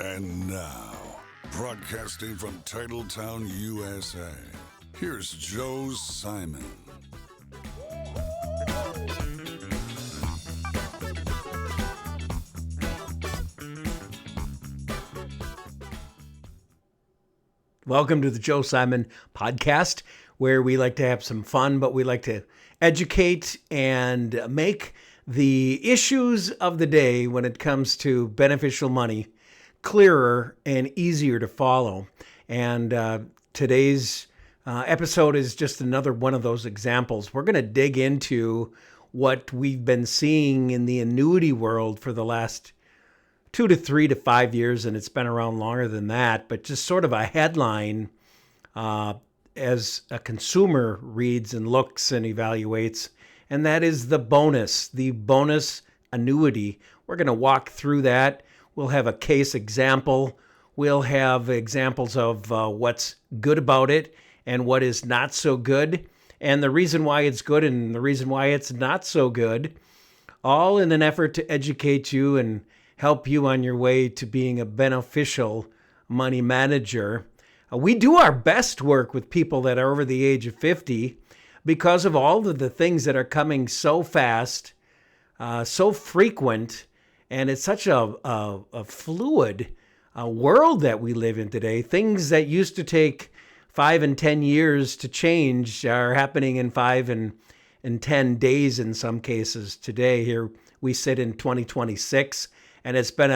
And now, broadcasting from Titletown, USA, here's Joe Simon. Welcome to the Joe Simon podcast, where we like to have some fun, but we like to educate and make the issues of the day when it comes to beneficial money clearer and easier to follow. And today's episode is just another one of those examples. We're going to dig into what we've been seeing in the annuity world for the last 2 to 3 to 5 years, and it's been around longer than that, but just sort of a headline as a consumer reads and looks and evaluates, and that is the bonus annuity. We're going to walk through that. We'll have a case example. We'll have examples of what's good about it and what is not so good, and the reason why it's good and the reason why it's not so good, all in an effort to educate you and help you on your way to being a beneficial money manager. We do our best work with people that are over the age of 50 because of all of the things that are coming so fast, so frequent, and it's such a fluid world that we live in today. Things that used to take 5 and 10 years to change are happening in 5 and 10 days in some cases today. Here we sit in 2026. And it's been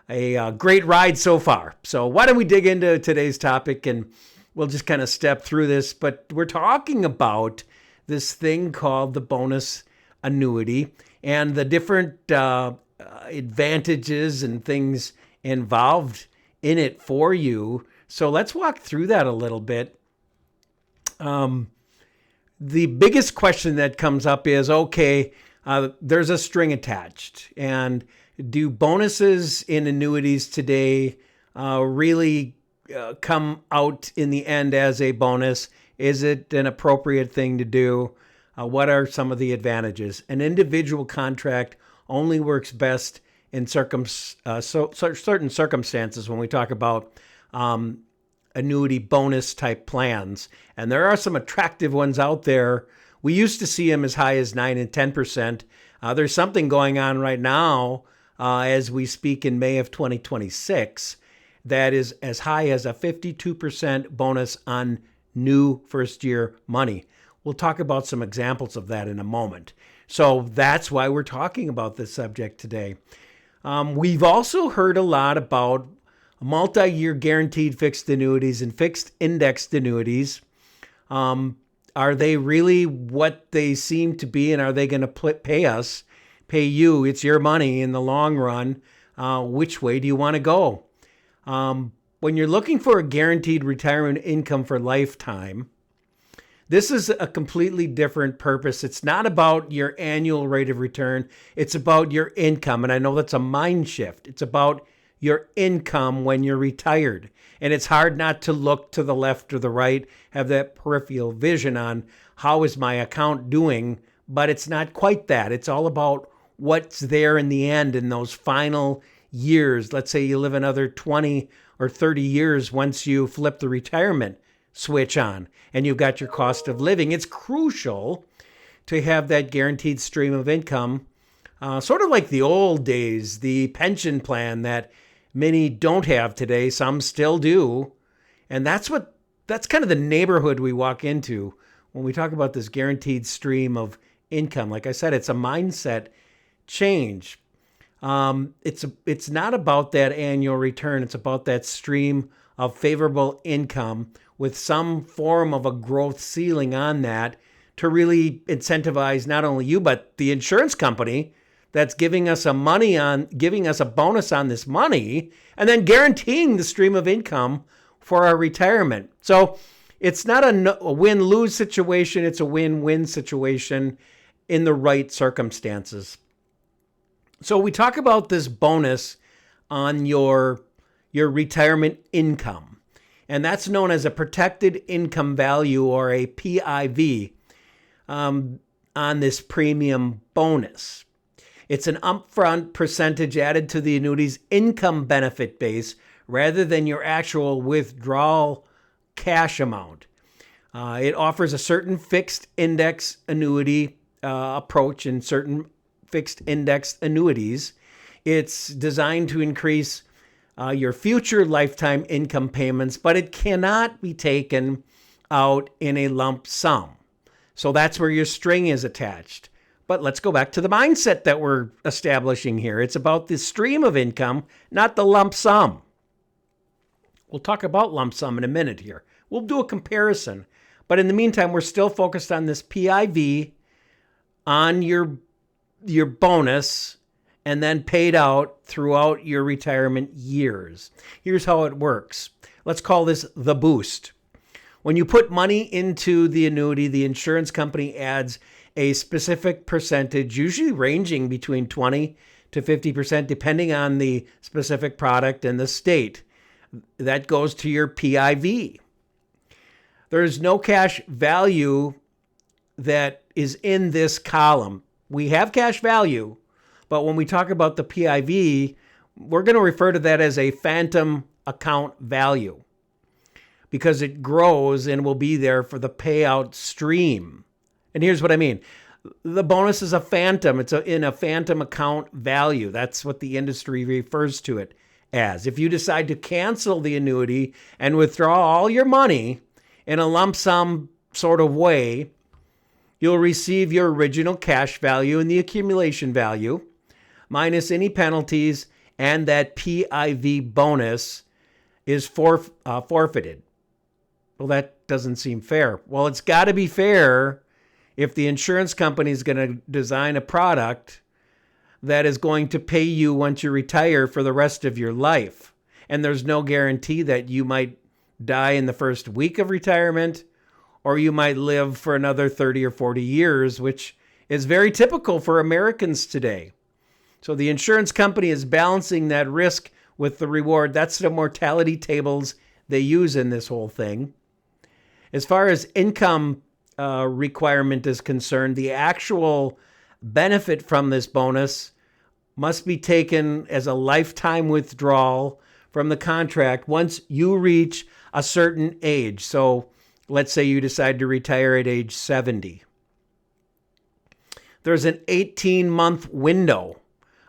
a great ride so far. So why don't we dig into today's topic and we'll just kind of step through this. But we're talking about this thing called the bonus annuity and the different advantages and things involved in it for you. So let's walk through that a little bit. The biggest question that comes up is, okay, there's a string attached, and do bonuses in annuities today really come out in the end as a bonus? Is it an appropriate thing to do? What are some of the advantages? An individual contract only works best in certain circumstances when we talk about annuity bonus type plans. And there are some attractive ones out there. We used to see them as high as 9 and 10%. There's something going on right now as we speak in May of 2026, that is as high as a 52% bonus on new first-year money. We'll talk about some examples of that in a moment. So that's why we're talking about this subject today. We've also heard a lot about multi-year guaranteed fixed annuities and fixed indexed annuities. Are they really what they seem to be, and are they going to pay you? It's your money in the long run. Which way do you want to go? When you're looking for a guaranteed retirement income for lifetime, this is a completely different purpose. It's not about your annual rate of return. It's about your income. And I know that's a mind shift. It's about your income when you're retired. And it's hard not to look to the left or the right, have that peripheral vision on how is my account doing, but it's not quite that. It's all about what's there in the end in those final years. Let's say you live another 20 or 30 years once you flip the retirement switch on and you've got your cost of living. It's crucial to have that guaranteed stream of income, sort of like the old days, the pension plan that many don't have today. Some still do. And that's kind of the neighborhood we walk into when we talk about this guaranteed stream of income. Like I said, it's a mindset change. It's not about that annual return. It's about that stream of favorable income with some form of a growth ceiling on that to really incentivize not only you, but the insurance company that's giving us a bonus on this money and then guaranteeing the stream of income for our retirement. So it's not a win-lose situation. It's a win-win situation in the right circumstances. So we talk about this bonus on your retirement income, and that's known as a protected income value, or a PIV, on this premium bonus. It's an upfront percentage added to the annuity's income benefit base rather than your actual withdrawal cash amount. It offers a certain fixed index annuity approach in certain fixed index annuities. It's designed to increase your future lifetime income payments, but it cannot be taken out in a lump sum. So that's where your string is attached. But let's go back to the mindset that we're establishing here. It's about the stream of income, not the lump sum. We'll talk about lump sum in a minute here. We'll do a comparison. But in the meantime, we're still focused on this PIV, on your bonus, and then paid out throughout your retirement years. Here's how it works. Let's call this the boost. When you put money into the annuity, the insurance company adds a specific percentage, usually ranging between 20 to 50%, depending on the specific product and the state. That goes to your PIV. There's no cash value that is in this column. We have cash value, but when we talk about the PIV, we're going to refer to that as a phantom account value because it grows and will be there for the payout stream. And here's what I mean. The bonus is a phantom. It's in a phantom account value. That's what the industry refers to it as. If you decide to cancel the annuity and withdraw all your money in a lump sum sort of way, you'll receive your original cash value and the accumulation value minus any penalties, and that PIV bonus is forfeited. Well, that doesn't seem fair. Well, it's got to be fair if the insurance company is going to design a product that is going to pay you once you retire for the rest of your life. And there's no guarantee that you might die in the first week of retirement, or you might live for another 30 or 40 years, which is very typical for Americans today. So the insurance company is balancing that risk with the reward. That's the mortality tables they use in this whole thing. As far as income requirement is concerned, the actual benefit from this bonus must be taken as a lifetime withdrawal from the contract once you reach a certain age. So let's say you decide to retire at age 70. There's an 18-month window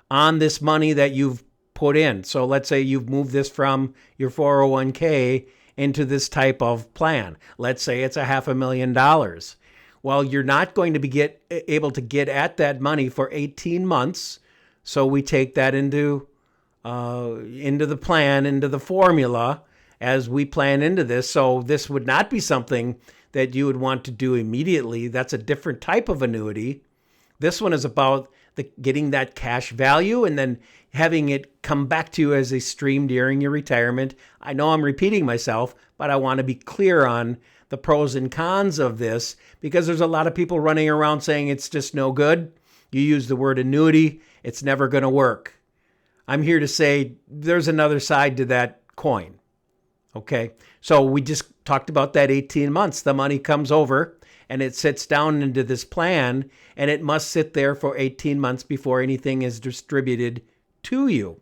on this money that you've put in. So let's say you've moved this from your 401k into this type of plan. Let's say it's $500,000. Well, you're not going to be able to get at that money for 18 months. So we take that into the plan, into the formula as we plan into this. So this would not be something that you would want to do immediately. That's a different type of annuity. This one is about getting that cash value and then having it come back to you as a stream during your retirement. I know I'm repeating myself, but I want to be clear on the pros and cons of this because there's a lot of people running around saying it's just no good. You use the word annuity, it's never going to work. I'm here to say there's another side to that coin. Okay, so we just talked about that 18 months. The money comes over and it sits down into this plan, and it must sit there for 18 months before anything is distributed to you.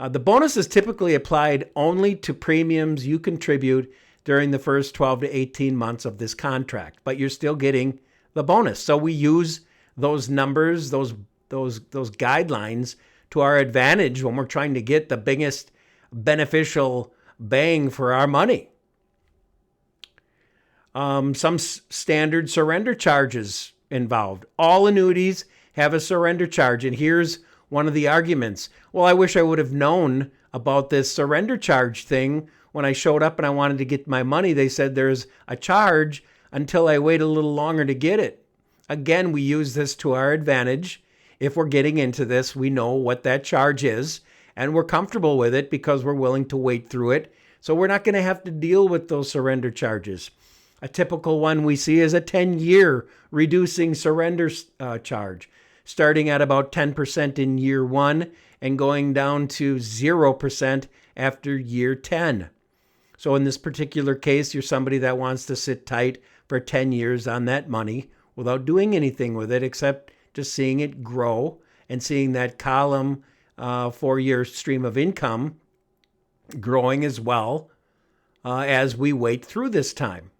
The bonus is typically applied only to premiums you contribute during the first 12 to 18 months of this contract, but you're still getting the bonus. So we use those numbers, those guidelines to our advantage when we're trying to get the biggest beneficial bang for our money. Some standard surrender charges involved. All annuities have a surrender charge, and here's one of the arguments. Well, I wish I would have known about this surrender charge thing when I showed up and I wanted to get my money. They said there's a charge until I wait a little longer to get it. Again, we use this to our advantage. If we're getting into this, we know what that charge is, and we're comfortable with it because we're willing to wait through it. So we're not going to have to deal with those surrender charges. A typical one we see is a 10-year reducing surrender charge, starting at about 10% in year 1 and going down to 0% after year 10. So in this particular case, you're somebody that wants to sit tight for 10 years on that money without doing anything with it except just seeing it grow and seeing that column for your stream of income growing as well as we wait through this time.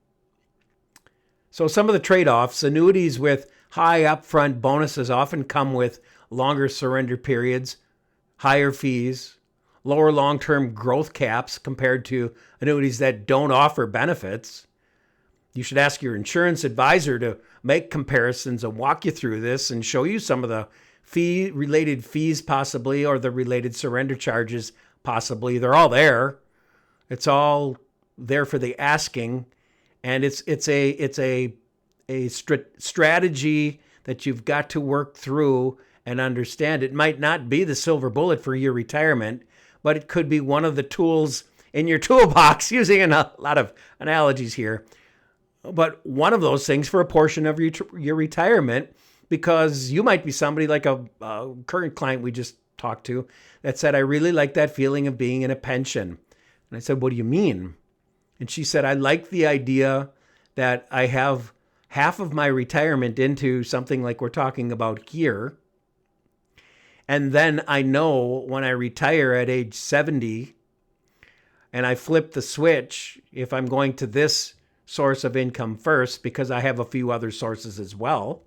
So some of the trade-offs: annuities with high upfront bonuses often come with longer surrender periods, higher fees, lower long-term growth caps compared to annuities that don't offer benefits. You should ask your insurance advisor to make comparisons and walk you through this and show you some of the related fees possibly, or the related surrender charges possibly. They're all there. It's all there for the asking, and it's a strategy that you've got to work through and understand. It might not be the silver bullet for your retirement, but it could be one of the tools in your toolbox, using a lot of analogies here. But one of those things for a portion of your retirement, because you might be somebody like a current client we just talked to that said, I really like that feeling of being in a pension. And I said, what do you mean? And she said, I like the idea that I have half of my retirement into something like we're talking about here. And then I know when I retire at age 70 and I flip the switch, if I'm going to this source of income first, because I have a few other sources as well.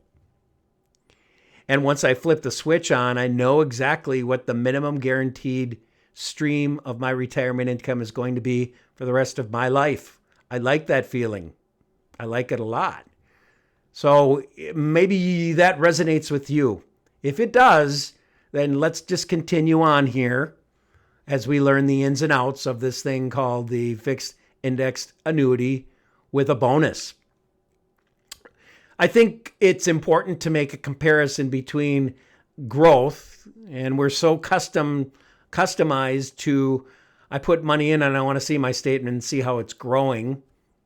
And once I flip the switch on, I know exactly what the minimum guaranteed stream of my retirement income is going to be for the rest of my life. I like that feeling. I like it a lot. So maybe that resonates with you. If it does, then let's just continue on here as we learn the ins and outs of this thing called the fixed indexed annuity with a bonus. I think it's important to make a comparison between growth, and we're so customized to, I put money in and I want to see my statement and see how it's growing.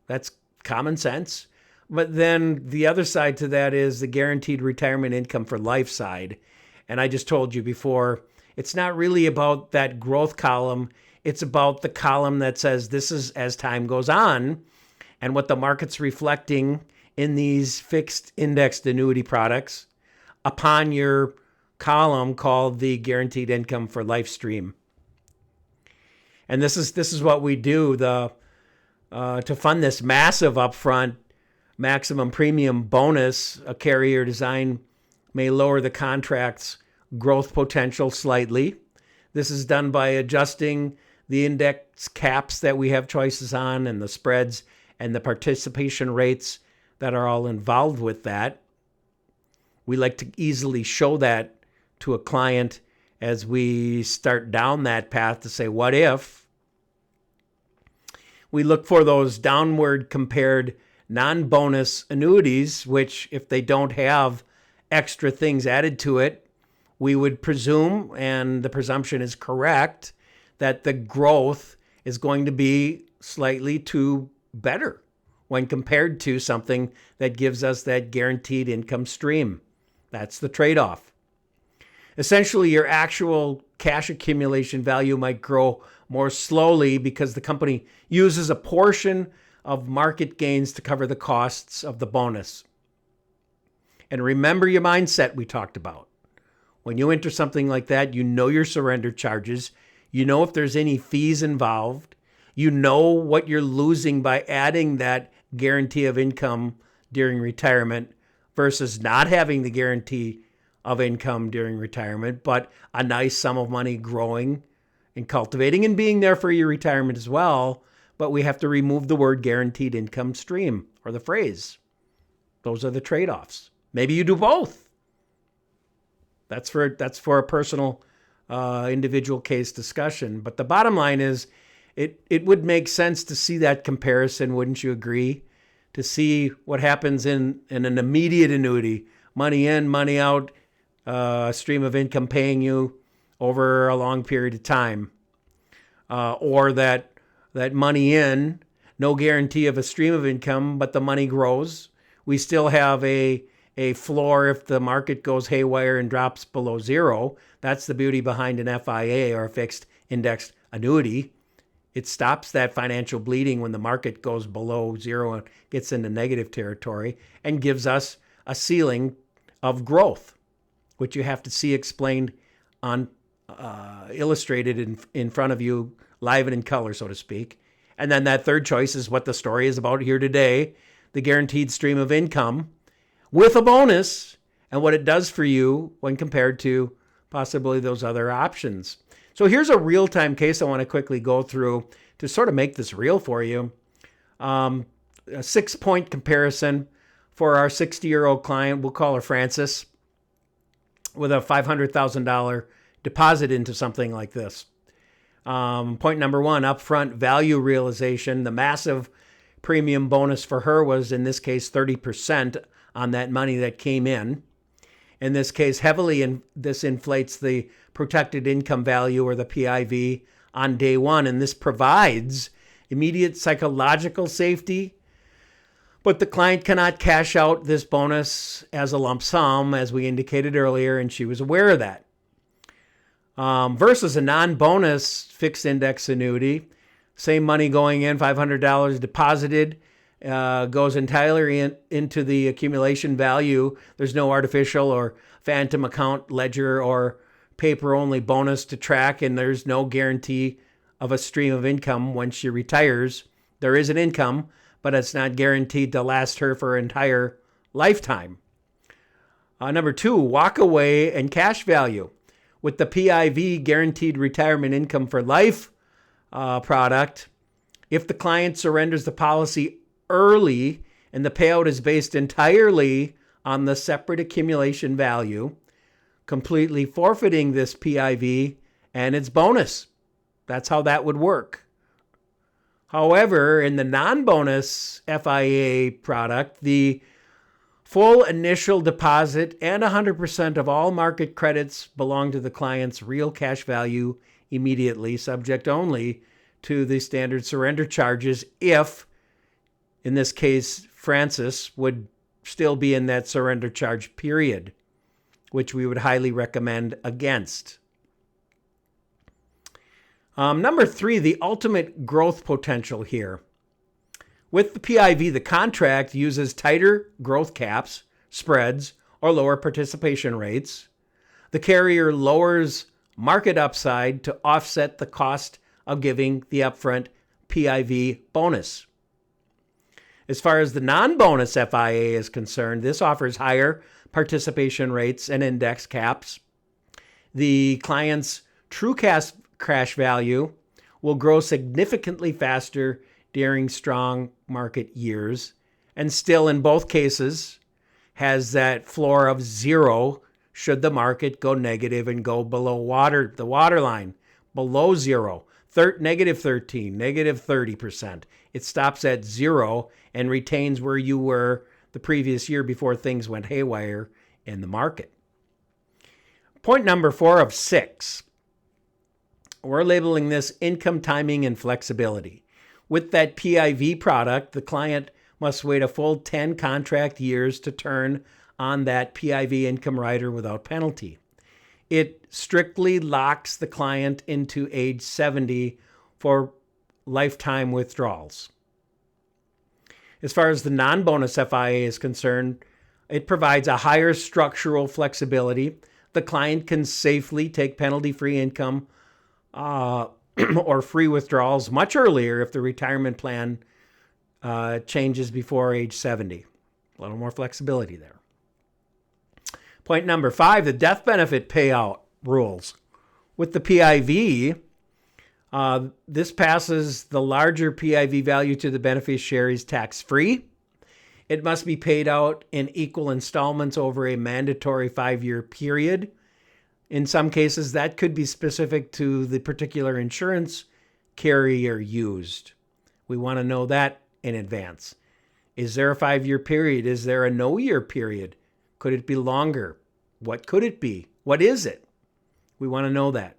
That's common sense. But then the other side to that is the guaranteed retirement income for life side. And I just told you before, it's not really about that growth column. It's about the column that says this is as time goes on, and what the market's reflecting in these fixed indexed annuity products upon your column called the guaranteed income for life stream. And this is what we do to fund this massive upfront maximum premium bonus. A carrier design may lower the contract's growth potential slightly. This is done by adjusting the index caps that we have choices on, and the spreads and the participation rates that are all involved with that. We like to easily show that to a client as we start down that path to say, what if? We look for those downward compared non-bonus annuities, which if they don't have extra things added to it, we would presume, and the presumption is correct, that the growth is going to be slightly too better when compared to something that gives us that guaranteed income stream. That's the trade-off. Essentially, your actual cash accumulation value might grow more slowly because the company uses a portion of market gains to cover the costs of the bonus. And remember your mindset we talked about. When you enter something like that, you know your surrender charges. You know if there's any fees involved. You know what you're losing by adding that guarantee of income during retirement versus not having the guarantee of income during retirement, but a nice sum of money growing and cultivating and being there for your retirement as well. But we have to remove the word guaranteed income stream, or the phrase. Those are the trade-offs. Maybe you do both. That's for a personal individual case discussion. But the bottom line is, it would make sense to see that comparison, wouldn't you agree? To see what happens in an immediate annuity, money in, money out, stream of income paying you over a long period of time. Or that money in, no guarantee of a stream of income, but the money grows. We still have a floor if the market goes haywire and drops below zero. That's the beauty behind an FIA, or a fixed indexed annuity. It stops that financial bleeding when the market goes below zero and gets into negative territory, and gives us a ceiling of growth, which you have to see explained on illustrated in front of you, live and in color, so to speak. And then that third choice is what the story is about here today, the guaranteed stream of income with a bonus and what it does for you when compared to possibly those other options. So here's a real-time case I want to quickly go through to sort of make this real for you. A 6-point comparison for our 60-year-old client. We'll call her Frances, with a $500,000 deposit into something like this. Point number one, upfront value realization. The massive premium bonus for her was, in this case, 30% on that money that came in. In this case, this inflates the protected income value, or the PIV, on day one. And this provides immediate psychological safety. But the client cannot cash out this bonus as a lump sum, as we indicated earlier, and she was aware of that. Versus a non-bonus fixed index annuity, same money going in, $500 deposited, goes entirely into the accumulation value. There's no artificial or phantom account ledger or paper-only bonus to track, and there's no guarantee of a stream of income when she retires. There is an income, but it's not guaranteed to last her for her entire lifetime. Number two, walk away and cash value. With the PIV, guaranteed retirement income for life product, if the client surrenders the policy early and the payout is based entirely on the separate accumulation value, completely forfeiting this PIV and its bonus. That's how that would work. However, in the non-bonus FIA product, the full initial deposit and 100% of all market credits belong to the client's real cash value immediately, subject only to the standard surrender charges if, in this case, Frances would still be in that surrender charge period, which we would highly recommend against. Number three, the ultimate growth potential here. With the PIV, the contract uses tighter growth caps, spreads, or lower participation rates. The carrier lowers market upside to offset the cost of giving the upfront PIV bonus. As far as the non-bonus FIA is concerned, this offers higher participation rates and index caps. The client's true cash value will grow significantly faster during strong market years, and still in both cases has that floor of zero should the market go negative and go below the waterline, below zero, negative 13, negative 30%. It stops at zero and retains where you were the previous year before things went haywire in the market. Point number 4 of 6. We're labeling this income timing and flexibility. With that PIV product, the client must wait a full 10 contract years to turn on that PIV income rider without penalty. It strictly locks the client into age 70 for lifetime withdrawals. As far as the non-bonus FIA is concerned, it provides a higher structural flexibility. The client can safely take penalty-free income or free withdrawals much earlier if the retirement plan changes before age 70. A little more flexibility there. Point number 5, the death benefit payout rules. With the PIV, this passes the larger PIV value to the beneficiaries tax-free. It must be paid out in equal installments over a mandatory 5-year period. In some cases, that could be specific to the particular insurance carrier used. We want to know that in advance. Is there a 5-year period? Is there a no-year period? Could it be longer? What could it be? What is it? We want to know that.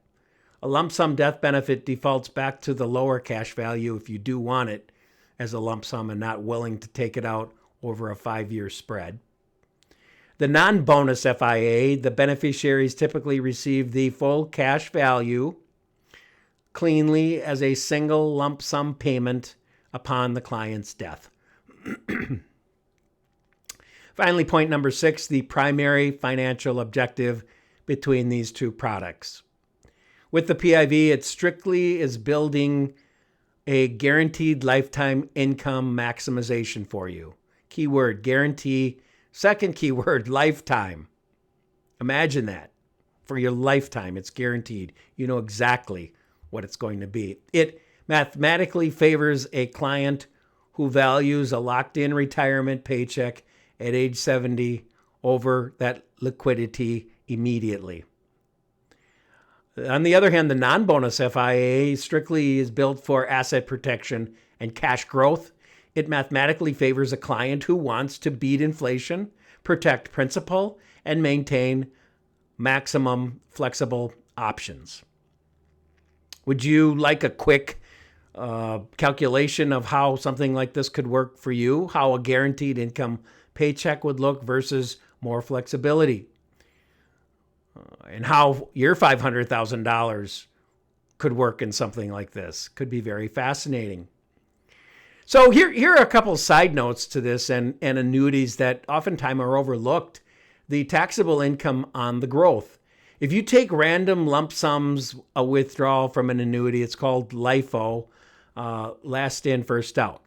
A lump sum death benefit defaults back to the lower cash value if you do want it as a lump sum and not willing to take it out over a 5-year spread. The non-bonus FIA, the beneficiaries typically receive the full cash value cleanly as a single lump sum payment upon the client's death. Finally, point number 6, the primary financial objective between these two products. With the PIV, it strictly is building a guaranteed lifetime income maximization for you. Keyword, guarantee. Second keyword, lifetime. Imagine that. For your lifetime, it's guaranteed. You know exactly what it's going to be. It mathematically favors a client who values a locked-in retirement paycheck at age 70 over that liquidity immediately. On the other hand, the non-bonus FIA strictly is built for asset protection and cash growth. It mathematically favors a client who wants to beat inflation, protect principal, and maintain maximum flexible options. Would you like a quick calculation of how something like this could work for you? How a guaranteed income paycheck would look versus more flexibility? And how your $500,000 could work in something like this. Could be very fascinating. So here are a couple side notes to this and annuities that oftentimes are overlooked. The taxable income on the growth. If you take random lump sums, a withdrawal from an annuity, it's called LIFO, last in, first out.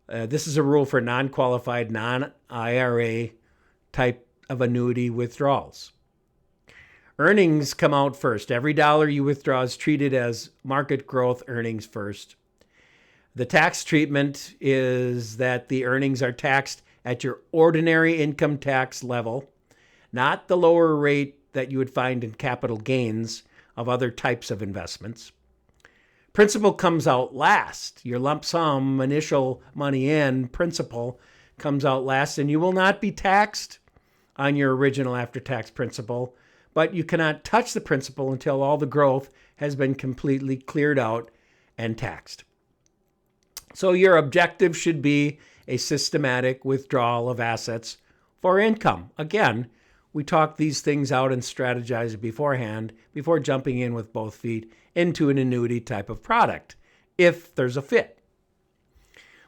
This is a rule for non-qualified, non-IRA type of annuity withdrawals. Earnings come out first. Every dollar you withdraw is treated as market growth earnings first. The tax treatment is that the earnings are taxed at your ordinary income tax level, not the lower rate that you would find in capital gains of other types of investments. Principal comes out last. Your lump sum, initial money in, principal comes out last, and you will not be taxed on your original after-tax principal, but you cannot touch the principal until all the growth has been completely cleared out and taxed. So your objective should be a systematic withdrawal of assets for income. Again, we talk these things out and strategize beforehand before jumping in with both feet into an annuity type of product, if there's a fit.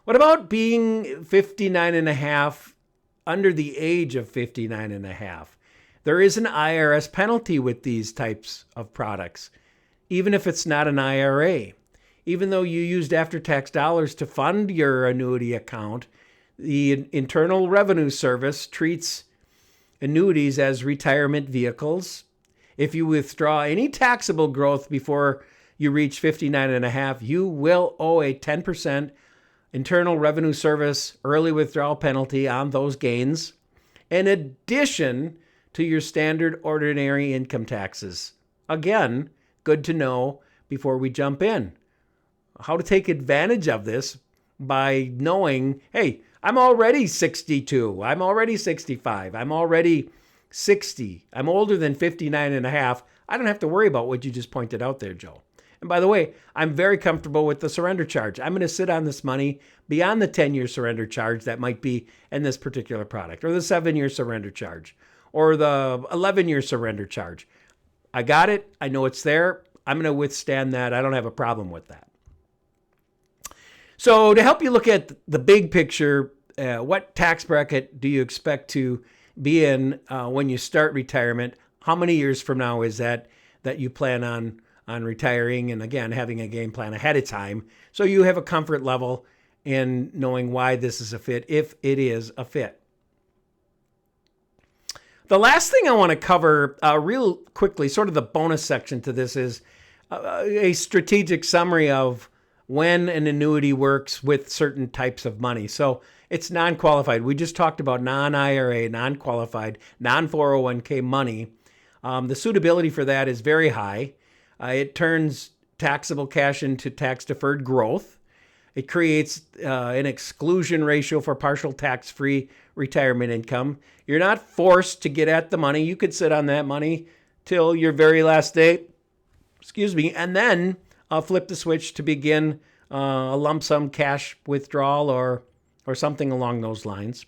What about being 59 and a half, under the age of 59 and a half? There is an IRS penalty with these types of products, even if it's not an IRA. Even though you used after-tax dollars to fund your annuity account, the Internal Revenue Service treats annuities as retirement vehicles. If you withdraw any taxable growth before you reach 59 and a half, you will owe a 10% Internal Revenue Service early withdrawal penalty on those gains, in addition to your standard ordinary income taxes. Again, good to know before we jump in. How to take advantage of this by knowing, hey, I'm already 62, I'm already 65, I'm already 60, I'm older than 59 and a half. I don't have to worry about what you just pointed out there, Joe. And by the way, I'm very comfortable with the surrender charge. I'm going to sit on this money beyond the 10-year surrender charge that might be in this particular product, or the 7-year surrender charge, or the 11-year surrender charge. I got it. I know it's there. I'm going to withstand that. I don't have a problem with that. So to help you look at the big picture, what tax bracket do you expect to be in when you start retirement? How many years from now is that you plan on retiring? And again, having a game plan ahead of time so you have a comfort level in knowing why this is a fit, if it is a fit. The last thing I want to cover real quickly, sort of the bonus section to this, is a strategic summary of when an annuity works with certain types of money. So it's non-qualified. We just talked about non-IRA, non-qualified, non-401k money. The suitability for that is very high. It turns taxable cash into tax-deferred growth. It creates an exclusion ratio for partial tax-free retirement income. You're not forced to get at the money. You could sit on that money till your very last day, and then flip the switch to begin a lump sum cash withdrawal or something along those lines.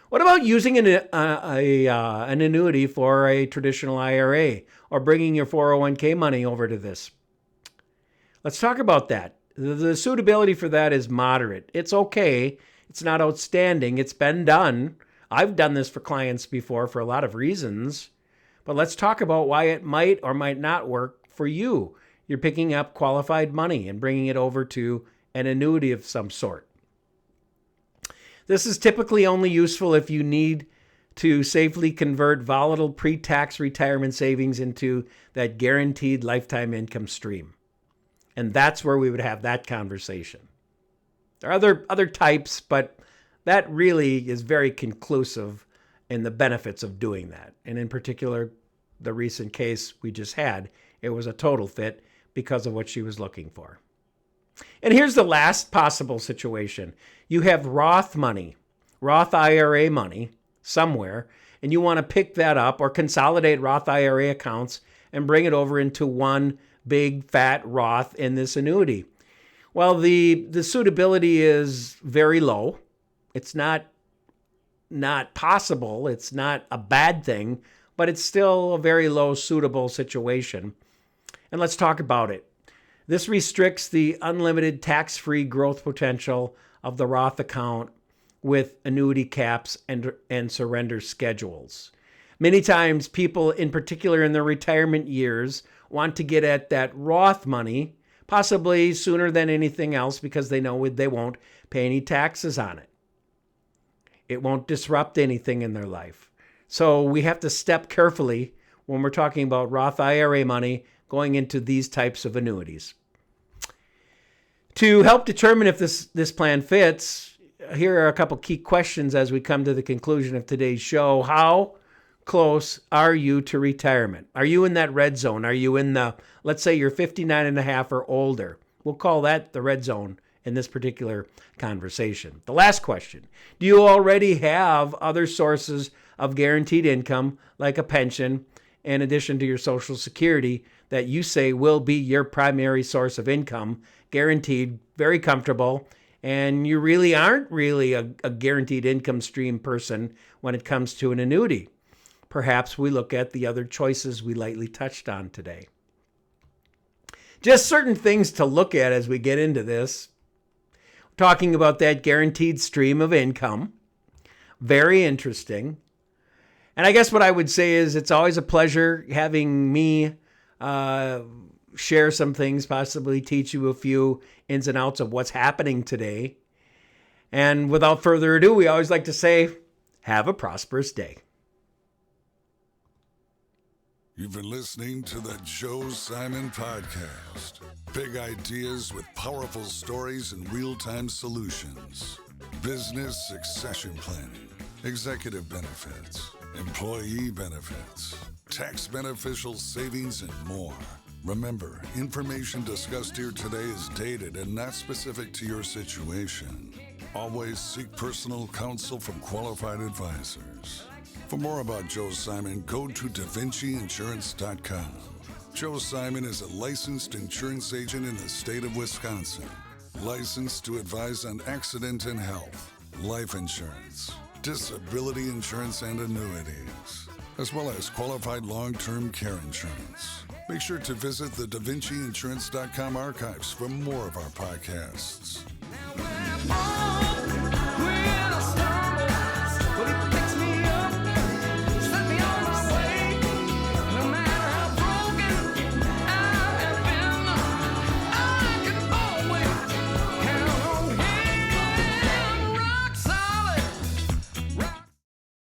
What about using an annuity for a traditional IRA or bringing your 401k money over to this? Let's talk about that. The suitability for that is moderate. It's okay. It's not outstanding. It's been done. I've done this for clients before for a lot of reasons, but let's talk about why it might or might not work for you. You're picking up qualified money and bringing it over to an annuity of some sort. This is typically only useful if you need to safely convert volatile pre-tax retirement savings into that guaranteed lifetime income stream. And that's where we would have that conversation. There are other types, but that really is very conclusive in the benefits of doing that. And in particular, the recent case we just had, it was a total fit because of what she was looking for. And here's the last possible situation. You have Roth money, Roth IRA money somewhere, and you want to pick that up or consolidate Roth IRA accounts and bring it over into one big fat Roth in this annuity. Well, the suitability is very low. It's not possible. It's not a bad thing, but it's still a very low suitable situation. And let's talk about it. This restricts the unlimited tax-free growth potential of the Roth account with annuity caps and surrender schedules. Many times people, in particular in their retirement years, want to get at that Roth money, possibly sooner than anything else because they know they won't pay any taxes on it. It won't disrupt anything in their life. So we have to step carefully when we're talking about Roth IRA money going into these types of annuities. To help determine if this plan fits, here are a couple key questions as we come to the conclusion of today's show. How close are you to retirement? Are you in that red zone? Are you in let's say you're 59 and a half or older? We'll call that the red zone in this particular conversation. The last question, do you already have other sources of guaranteed income like a pension in addition to your Social Security that you say will be your primary source of income, guaranteed, very comfortable, and you really aren't a guaranteed income stream person when it comes to an annuity? Perhaps we look at the other choices we lightly touched on today. Just certain things to look at as we get into this. Talking about that guaranteed stream of income. Very interesting. And I guess what I would say is it's always a pleasure having me share some things, possibly teach you a few ins and outs of what's happening today. And without further ado, we always like to say, have a prosperous day. You've been listening to the Joe Simon Podcast. Big ideas with powerful stories and real-time solutions. Business succession planning, executive benefits, employee benefits, tax beneficial savings, and more. Remember, information discussed here today is dated and not specific to your situation. Always seek personal counsel from qualified advisors. For more about Joe Simon, go to DaVinciInsurance.com. Joe Simon is a licensed insurance agent in the state of Wisconsin. Licensed to advise on accident and health, life insurance, disability insurance, and annuities, as well as qualified long-term care insurance. Make sure to visit the DaVinciInsurance.com archives for more of our podcasts.